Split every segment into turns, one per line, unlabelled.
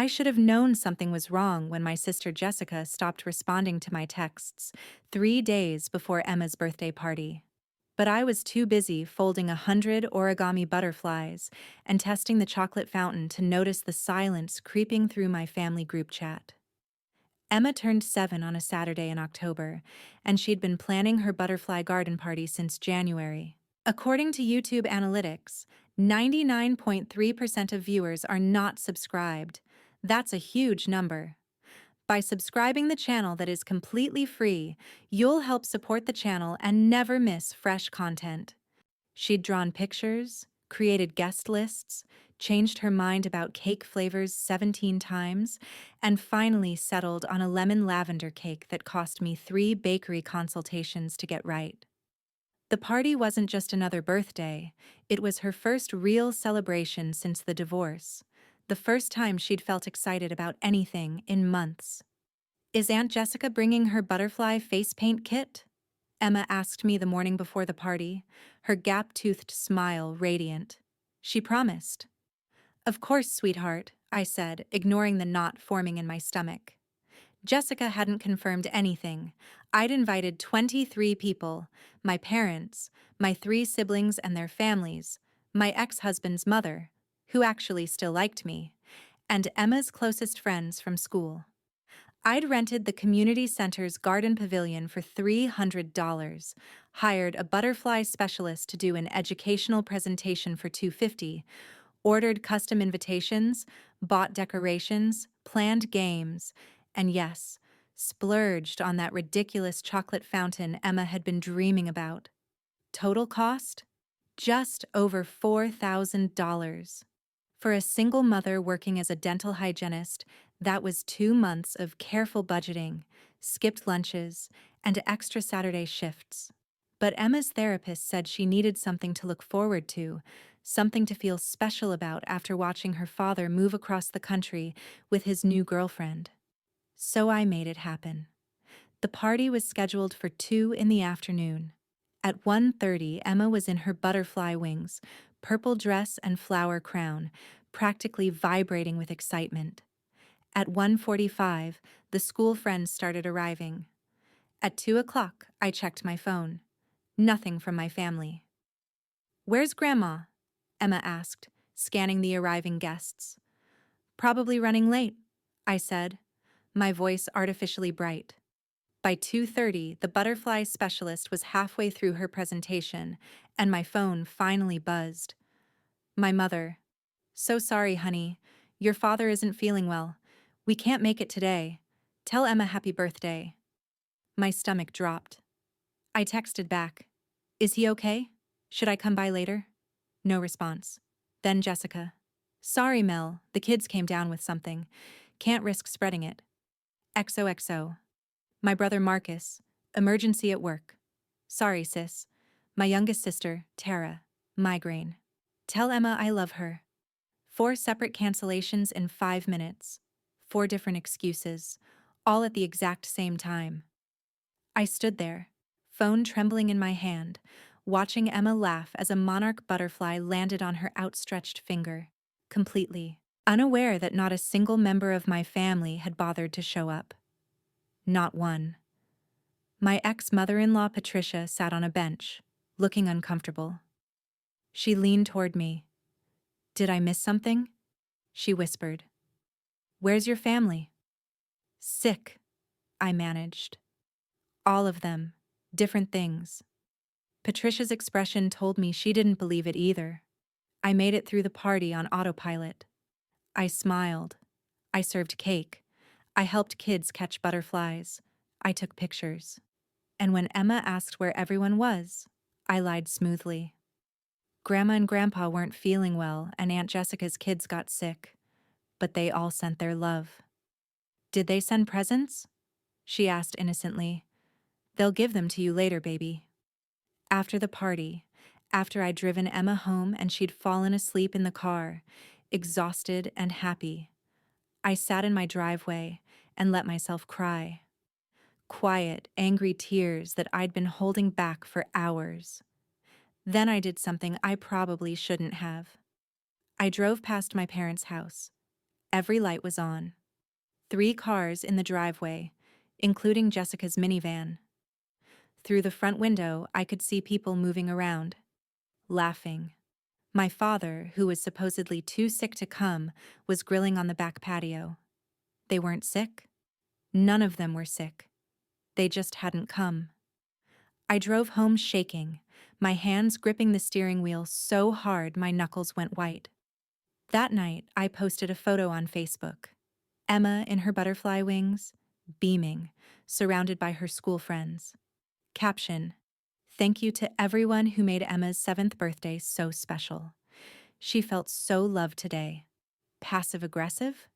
I should have known something was wrong when my sister Jessica stopped responding to my texts 3 days before Emma's birthday party. But I was too busy folding 100 origami butterflies and testing the chocolate fountain to notice the silence creeping through my family group chat. Emma turned 7 on a Saturday in October, and she'd been planning her butterfly garden party since January. According to YouTube analytics, 99.3% of viewers are not subscribed. That's a huge number. By subscribing the channel that is completely free, you'll help support the channel and never miss fresh content. She'd drawn pictures, created guest lists, changed her mind about cake flavors 17 times, and finally settled on a lemon lavender cake that cost me 3 bakery consultations to get right. The party wasn't just another birthday, it was her first real celebration since the divorce, the first time she'd felt excited about anything in months. "Is Aunt Jessica bringing her butterfly face paint kit?" Emma asked me the morning before the party, her gap-toothed smile radiant. "She promised." "Of course, sweetheart," I said, ignoring the knot forming in my stomach. Jessica hadn't confirmed anything. I'd invited 23 people: my parents, my 3 siblings and their families, my ex-husband's mother, who actually still liked me, and Emma's closest friends from school. I'd rented the community center's garden pavilion for $300, hired a butterfly specialist to do an educational presentation for $250, ordered custom invitations, bought decorations, planned games, and yes, splurged on that ridiculous chocolate fountain Emma had been dreaming about. Total cost? Just over $4,000. For a single mother working as a dental hygienist, that was 2 months of careful budgeting, skipped lunches, and extra Saturday shifts. But Emma's therapist said she needed something to look forward to, something to feel special about after watching her father move across the country with his new girlfriend. So I made it happen. The party was scheduled for 2 in the afternoon. At 1:30, Emma was in her butterfly wings, purple dress and flower crown, practically vibrating with excitement. At 1:45, the school friends started arriving. At 2 o'clock, I checked my phone. Nothing from my family. "Where's Grandma?" Emma asked, scanning the arriving guests. "Probably running late," I said, my voice artificially bright. By 2:30, the butterfly specialist was halfway through her presentation, and my phone finally buzzed. My mother. "So sorry, honey. Your father isn't feeling well. We can't make it today. Tell Emma happy birthday." My stomach dropped. I texted back. "Is he okay? Should I come by later?" No response. Then Jessica. "Sorry, Mel, the kids came down with something. Can't risk spreading it. XOXO. My brother Marcus. Emergency at work. Sorry, sis. My youngest sister, Tara. Migraine. Tell Emma I love her." 4 separate cancellations in 5 minutes. 4 different excuses, all at the exact same time. I stood there, phone trembling in my hand, watching Emma laugh as a monarch butterfly landed on her outstretched finger, completely unaware that not a single member of my family had bothered to show up. Not one. My ex-mother-in-law Patricia sat on a bench, looking uncomfortable. She leaned toward me. "Did I miss something?" she whispered. "Where's your family?" "Sick," I managed. "All of them. Different things." Patricia's expression told me she didn't believe it either. I made it through the party on autopilot. I smiled. I served cake. I helped kids catch butterflies. I took pictures. And when Emma asked where everyone was, I lied smoothly. Grandma and Grandpa weren't feeling well, and Aunt Jessica's kids got sick. But they all sent their love. "Did they send presents?" she asked innocently. "They'll give them to you later, baby." After the party, after I'd driven Emma home and she'd fallen asleep in the car, exhausted and happy, I sat in my driveway and let myself cry. Quiet, angry tears that I'd been holding back for hours. Then I did something I probably shouldn't have. I drove past my parents' house. Every light was on. 3 cars in the driveway, including Jessica's minivan. Through the front window, I could see people moving around, laughing. My father, who was supposedly too sick to come, was grilling on the back patio. They weren't sick. None of them were sick. They just hadn't come. I drove home shaking, my hands gripping the steering wheel so hard my knuckles went white. That night, I posted a photo on Facebook. Emma in her butterfly wings, beaming, surrounded by her school friends. Caption: Thank you to everyone who made Emma's 7th birthday so special. She felt so loved today. Passive-aggressive?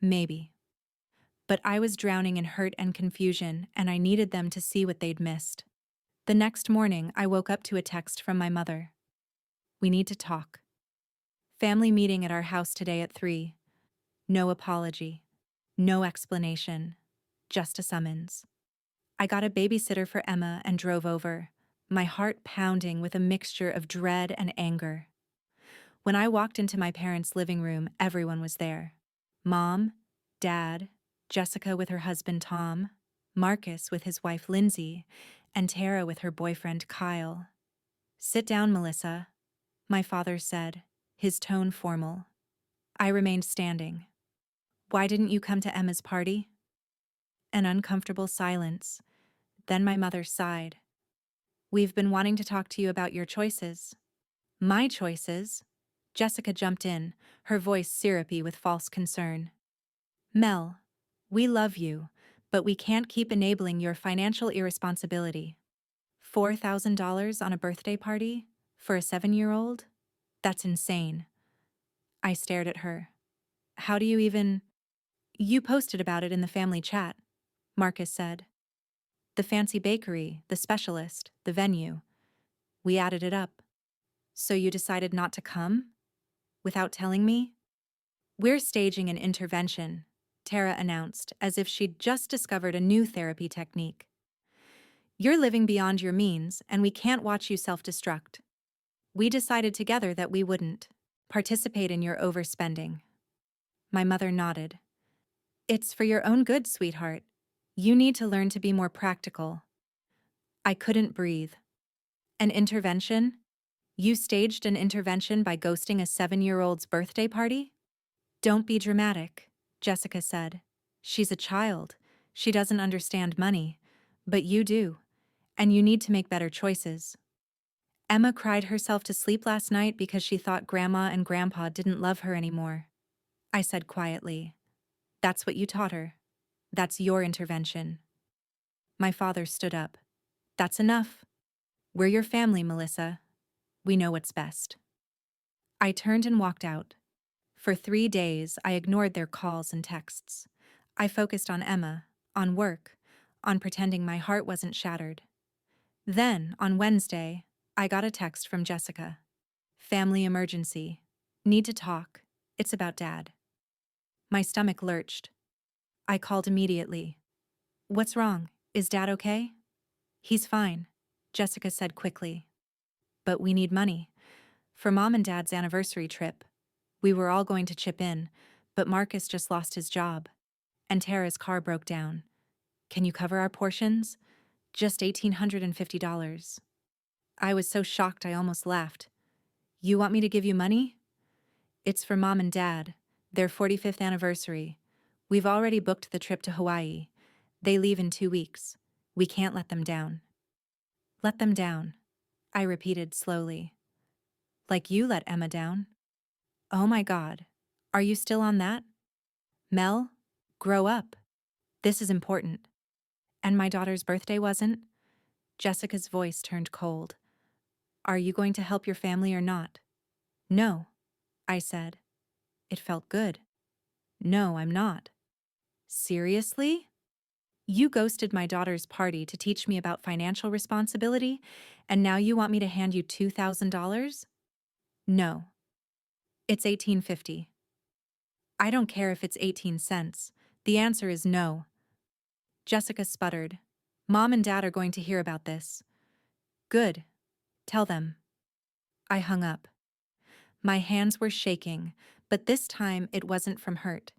Maybe. But I was drowning in hurt and confusion, and I needed them to see what they'd missed. The next morning, I woke up to a text from my mother. We need to talk. Family meeting at our house today at 3. No apology. No explanation. Just a summons. I got a babysitter for Emma and drove over, my heart pounding with a mixture of dread and anger. When I walked into my parents' living room, everyone was there. Mom, Dad, Jessica with her husband Tom, Marcus with his wife Lindsay, and Tara with her boyfriend Kyle. Sit down, Melissa, my father said, his tone formal. I remained standing. Why didn't you come to Emma's party? An uncomfortable silence. Then my mother sighed. We've been wanting to talk to you about your choices. My choices? Jessica jumped in, her voice syrupy with false concern. Mel, we love you, but we can't keep enabling your financial irresponsibility. $4,000 on a birthday party? For a 7-year-old? That's insane. I stared at her. How do you even... You posted about it in the family chat, Marcus said. The fancy bakery, the specialist, the venue. We added it up. So you decided not to come? Without telling me? We're staging an intervention, Tara announced, as if she'd just discovered a new therapy technique. You're living beyond your means, and we can't watch you self-destruct. We decided together that we wouldn't participate in your overspending. My mother nodded. It's for your own good, sweetheart. You need to learn to be more practical. I couldn't breathe. An intervention? You staged an intervention by ghosting a 7-year-old's birthday party? Don't be dramatic, Jessica said. She's a child. She doesn't understand money. But you do. And you need to make better choices. Emma cried herself to sleep last night because she thought Grandma and Grandpa didn't love her anymore. I said quietly. That's what you taught her. That's your intervention. My father stood up. That's enough. We're your family, Melissa. We know what's best. I turned and walked out. For 3 days, I ignored their calls and texts. I focused on Emma, on work, on pretending my heart wasn't shattered. Then, on Wednesday, I got a text from Jessica. Family emergency. Need to talk. It's about Dad. My stomach lurched. I called immediately. What's wrong? Is Dad okay? He's fine, Jessica said quickly. But we need money. For Mom and Dad's anniversary trip. We were all going to chip in, but Marcus just lost his job. And Tara's car broke down. Can you cover our portions? Just $1,850. I was so shocked I almost laughed. You want me to give you money? It's for Mom and Dad, their 45th anniversary. We've already booked the trip to Hawaii. They leave in 2 weeks. We can't let them down. Let them down, I repeated slowly. Like you let Emma down? Oh my God, are you still on that? Mel, grow up. This is important. And my daughter's birthday wasn't? Jessica's voice turned cold. Are you going to help your family or not? No, I said. It felt good. No, I'm not. Seriously? You ghosted my daughter's party to teach me about financial responsibility, and now you want me to hand you $2,000? No. It's $1,850. I don't care if it's 18 cents. The answer is no. Jessica sputtered. Mom and Dad are going to hear about this. Good. Tell them. I hung up. My hands were shaking, But this time it wasn't from hurt.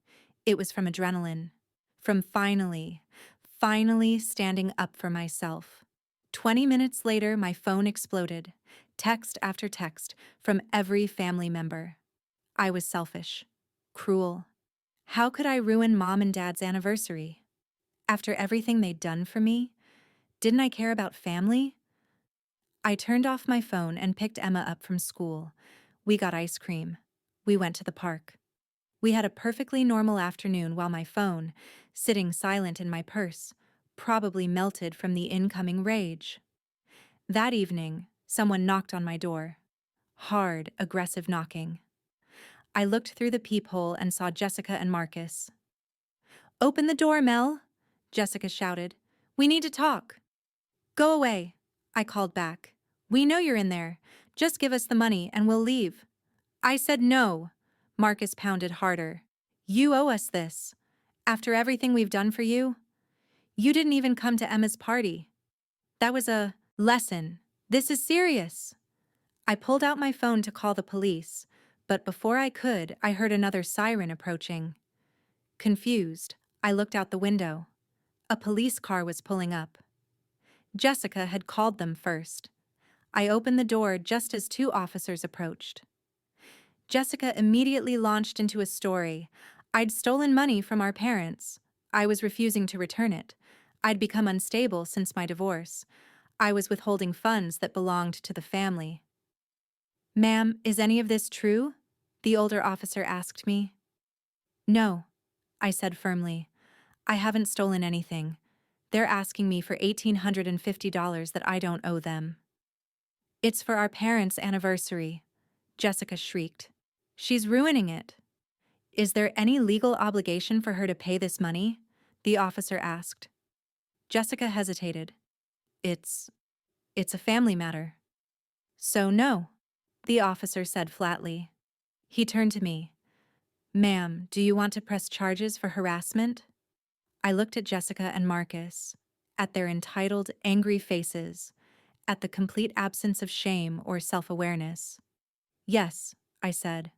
It was from adrenaline. From finally standing up for myself. 20 minutes later, my phone exploded. Text after text from every family member. I was selfish. Cruel. How could I ruin Mom and Dad's anniversary? After everything they'd done for me? Didn't I care about family? I turned off my phone and picked Emma up from school. We got ice cream. We went to the park. We had a perfectly normal afternoon while my phone, sitting silent in my purse, probably melted from the incoming rage. That evening, someone knocked on my door. Hard, aggressive knocking. I looked through the peephole and saw Jessica and Marcus. "Open the door, Mel," Jessica shouted. "We need to talk." "Go away," I called back. "We know you're in there. Just give us the money and we'll leave." "I said no," Marcus pounded harder. "You owe us this. After everything we've done for you. You didn't even come to Emma's party. That was a lesson. This is serious." I pulled out my phone to call the police, but before I could, I heard another siren approaching. Confused, I looked out the window. A police car was pulling up. Jessica had called them first. I opened the door just as two officers approached. Jessica immediately launched into a story. I'd stolen money from our parents. I was refusing to return it. I'd become unstable since my divorce. I was withholding funds that belonged to the family. "Ma'am, is any of this true?" the older officer asked me. "No," I said firmly. "I haven't stolen anything. They're asking me for $1,850 that I don't owe them." "It's for our parents' anniversary," Jessica shrieked. "She's ruining it." "Is there any legal obligation for her to pay this money?" the officer asked. Jessica hesitated. It's a family matter." "So no," the officer said flatly. He turned to me. "Ma'am, do you want to press charges for harassment?" I looked at Jessica and Marcus, at their entitled, angry faces, at the complete absence of shame or self-awareness. "Yes," I said.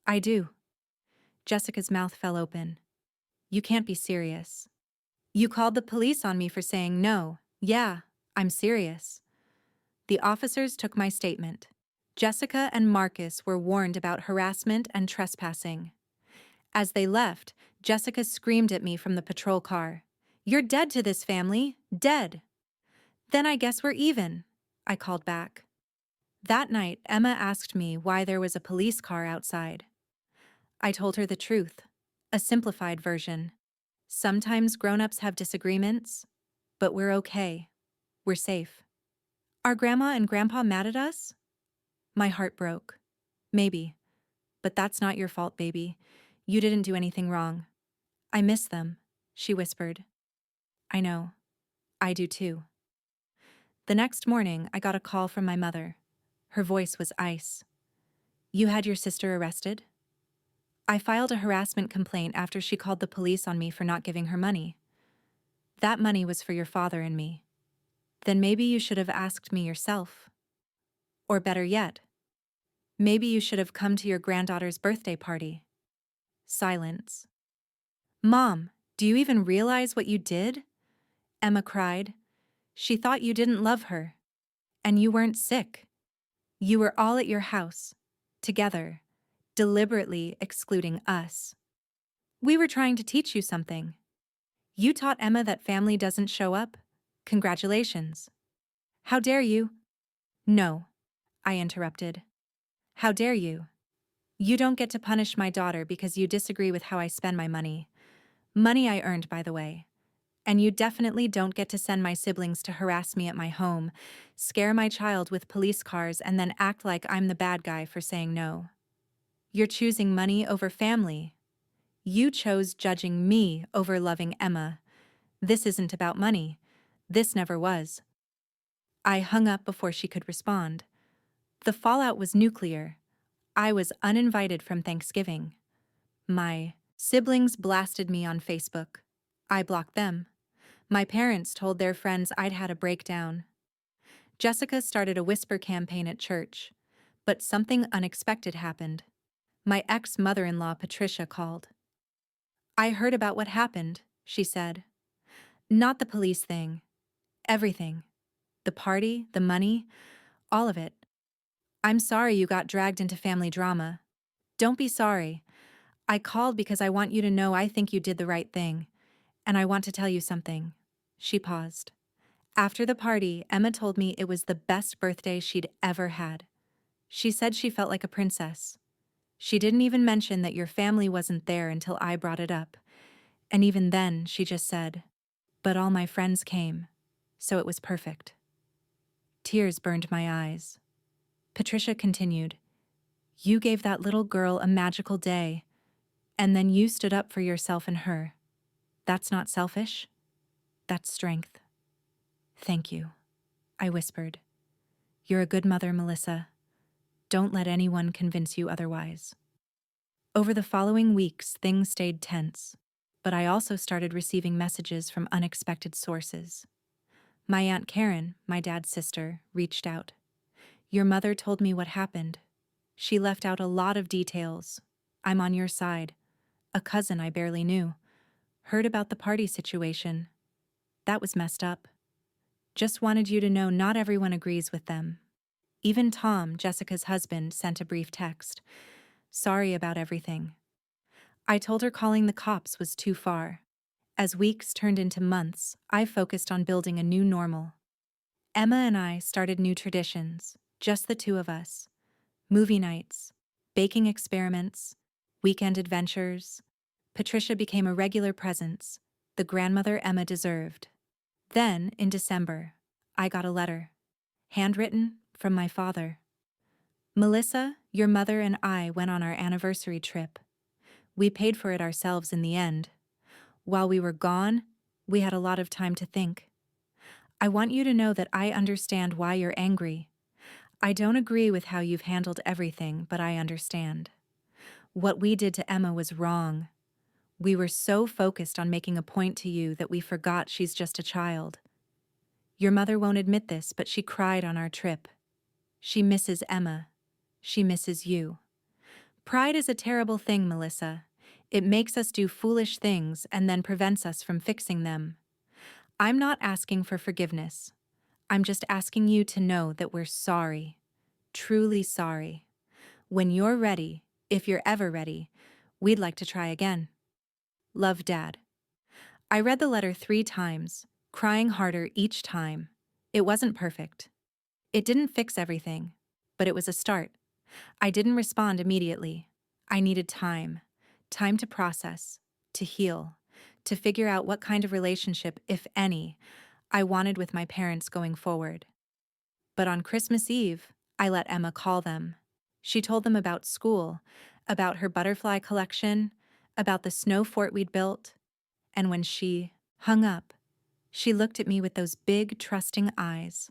"I do." Jessica's mouth fell open. "You can't be serious." "You called the police on me for saying no. Yeah, I'm serious." The officers took my statement. Jessica and Marcus were warned about harassment and trespassing. As they left, Jessica screamed at me from the patrol car. "You're dead to this family. Dead." "Then I guess we're even," I called back. That night, Emma asked me why there was a police car outside. I told her the truth, a simplified version. Sometimes grown-ups have disagreements, but we're okay. We're safe. "Are Grandma and Grandpa mad at us?" My heart broke. "Maybe. But that's not your fault, baby. You didn't do anything wrong." "I miss them," she whispered. "I know. I do too." The next morning, I got a call from my mother. Her voice was ice. "You had your sister arrested?" "I filed a harassment complaint after she called the police on me for not giving her money." "That money was for your father and me." "Then maybe you should have asked me yourself. Or better yet, maybe you should have come to your granddaughter's birthday party." Silence. "Mom, do you even realize what you did?" Emma cried. "She thought you didn't love her. And you weren't sick. You were all at your house, together, deliberately excluding us. We were trying to teach you something. You taught Emma that family doesn't show up? Congratulations." "How dare you?" "No," I interrupted. "How dare you? You don't get to punish my daughter because you disagree with how I spend my money. Money I earned, by the way. And you definitely don't get to send my siblings to harass me at my home, scare my child with police cars, and then act like I'm the bad guy for saying no. You're choosing money over family. You chose judging me over loving Emma. This isn't about money. This never was." I hung up before she could respond. The fallout was nuclear. I was uninvited from Thanksgiving. My siblings blasted me on Facebook. I blocked them. My parents told their friends I'd had a breakdown. Jessica started a whisper campaign at church. But something unexpected happened. My ex-mother-in-law Patricia called. "I heard about what happened," she said. "Not the police thing. Everything. The party, the money, all of it. I'm sorry you got dragged into family drama. Don't be sorry. I called because I want you to know I think you did the right thing. And I want to tell you something." She paused. "After the party, Emma told me it was the best birthday she'd ever had. She said she felt like a princess. She didn't even mention that your family wasn't there until I brought it up. And even then, she just said, 'But all my friends came, so it was perfect.'" Tears burned my eyes. Patricia continued, "You gave that little girl a magical day, and then you stood up for yourself and her. That's not selfish. That's strength." "Thank you," I whispered. "You're a good mother, Melissa. Don't let anyone convince you otherwise." Over the following weeks, things stayed tense, but I also started receiving messages from unexpected sources. My Aunt Karen, my dad's sister, reached out. "Your mother told me what happened. She left out a lot of details. I'm on your side. A cousin I barely knew. Heard about the party situation. That was messed up. Just wanted you to know not everyone agrees with them." Even Tom, Jessica's husband, sent a brief text. "Sorry about everything." I told her calling the cops was too far. As weeks turned into months, I focused on building a new normal. Emma and I started new traditions, just the two of us. Movie nights, baking experiments, weekend adventures. Patricia became a regular presence, the grandmother Emma deserved. Then, in December, I got a letter. Handwritten, from my father. "Melissa, your mother and I went on our anniversary trip. We paid for it ourselves in the end. While we were gone, we had a lot of time to think. I want you to know that I understand why you're angry. I don't agree with how you've handled everything, but I understand. What we did to Emma was wrong. We were so focused on making a point to you that we forgot she's just a child. Your mother won't admit this, but she cried on our trip. She misses Emma. She misses you. Pride is a terrible thing, Melissa. It makes us do foolish things and then prevents us from fixing them. I'm not asking for forgiveness. I'm just asking you to know that we're sorry. Truly sorry. When you're ready, if you're ever ready, we'd like to try again. Love, Dad." I read the letter 3 times, crying harder each time. It wasn't perfect. It didn't fix everything, but it was a start. I didn't respond immediately. I needed time. Time to process, to heal, to figure out what kind of relationship, if any, I wanted with my parents going forward. But on Christmas Eve, I let Emma call them. She told them about school, about her butterfly collection, about the snow fort we'd built. And when she hung up, she looked at me with those big, trusting eyes.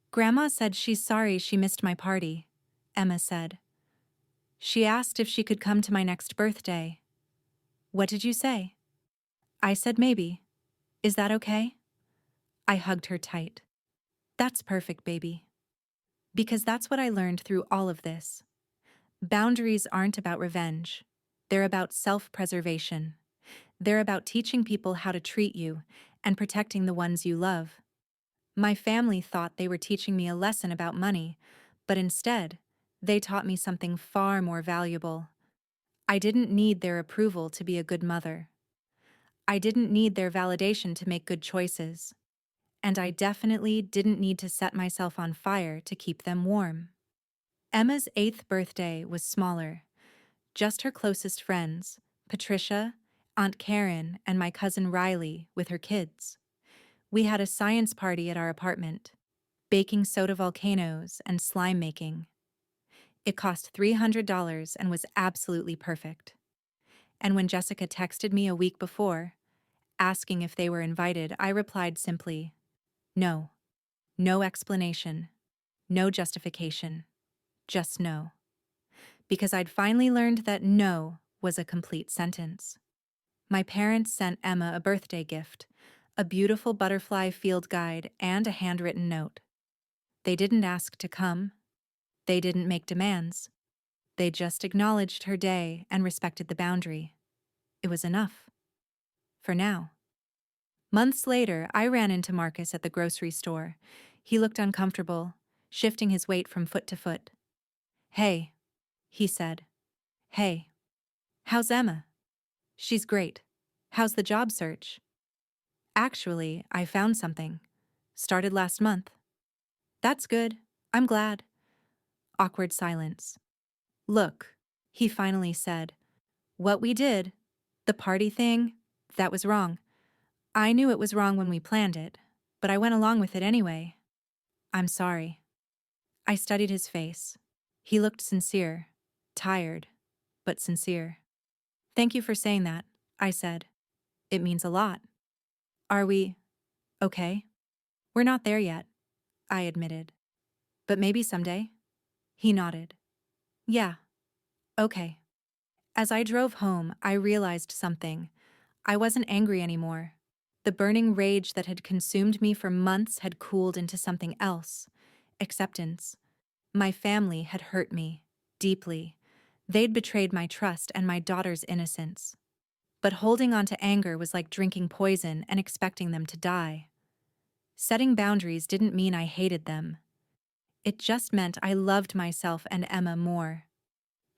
"Grandma said she's sorry she missed my party," Emma said. "She asked if she could come to my next birthday." "What did you say?" I said maybe. "Is that okay?" I hugged her tight. "That's perfect, baby." Because that's what I learned through all of this. Boundaries aren't about revenge. They're about self-preservation. They're about teaching people how to treat you and protecting the ones you love. My family thought they were teaching me a lesson about money, but instead, they taught me something far more valuable. I didn't need their approval to be a good mother. I didn't need their validation to make good choices. And I definitely didn't need to set myself on fire to keep them warm. Emma's 8th birthday was smaller. Just her closest friends, Patricia, Aunt Karen, and my cousin Riley with her kids. We had a science party at our apartment, baking soda volcanoes and slime making. It cost $300 and was absolutely perfect. And when Jessica texted me a week before, asking if they were invited, I replied simply, "No. No explanation. No justification. Just no." Because I'd finally learned that no was a complete sentence. My parents sent Emma a birthday gift, a beautiful butterfly field guide, and a handwritten note. They didn't ask to come. They didn't make demands. They just acknowledged her day and respected the boundary. It was enough. For now. Months later, I ran into Marcus at the grocery store. He looked uncomfortable, shifting his weight from foot to foot. "Hey," he said. "Hey. How's Emma?" "She's great. How's the job search?" "Actually, I found something. Started last month." "That's good. I'm glad." Awkward silence. "Look," he finally said. "What we did, the party thing, that was wrong. I knew it was wrong when we planned it, but I went along with it anyway. I'm sorry." I studied his face. He looked sincere, tired, but sincere. "Thank you for saying that," I said. "It means a lot." "Are we okay?" "We're not there yet," I admitted. "But maybe someday?" He nodded. "Yeah, okay." As I drove home, I realized something. I wasn't angry anymore. The burning rage that had consumed me for months had cooled into something else. Acceptance. My family had hurt me, deeply. They'd betrayed my trust and my daughter's innocence. But holding on to anger was like drinking poison and expecting them to die. Setting boundaries didn't mean I hated them. It just meant I loved myself and Emma more.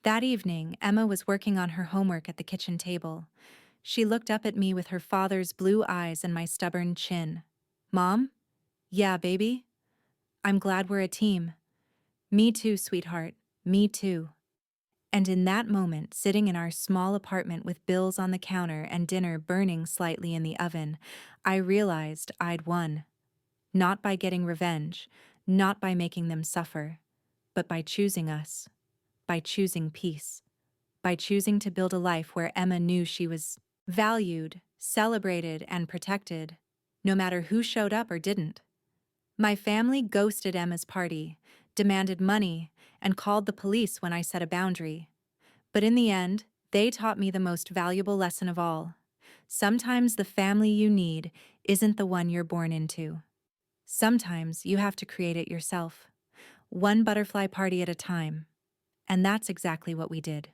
That evening, Emma was working on her homework at the kitchen table. She looked up at me with her father's blue eyes and my stubborn chin. "Mom?" "Yeah, baby?" "I'm glad we're a team." "Me too, sweetheart. Me too." And in that moment, sitting in our small apartment with bills on the counter and dinner burning slightly in the oven, I realized I'd won. Not by getting revenge, not by making them suffer, but by choosing us, by choosing peace, by choosing to build a life where Emma knew she was valued, celebrated, and protected, no matter who showed up or didn't. My family ghosted Emma's party, demanded money, and called the police when I set a boundary. But in the end, they taught me the most valuable lesson of all. Sometimes the family you need isn't the one you're born into. Sometimes you have to create it yourself, one butterfly party at a time. And that's exactly what we did.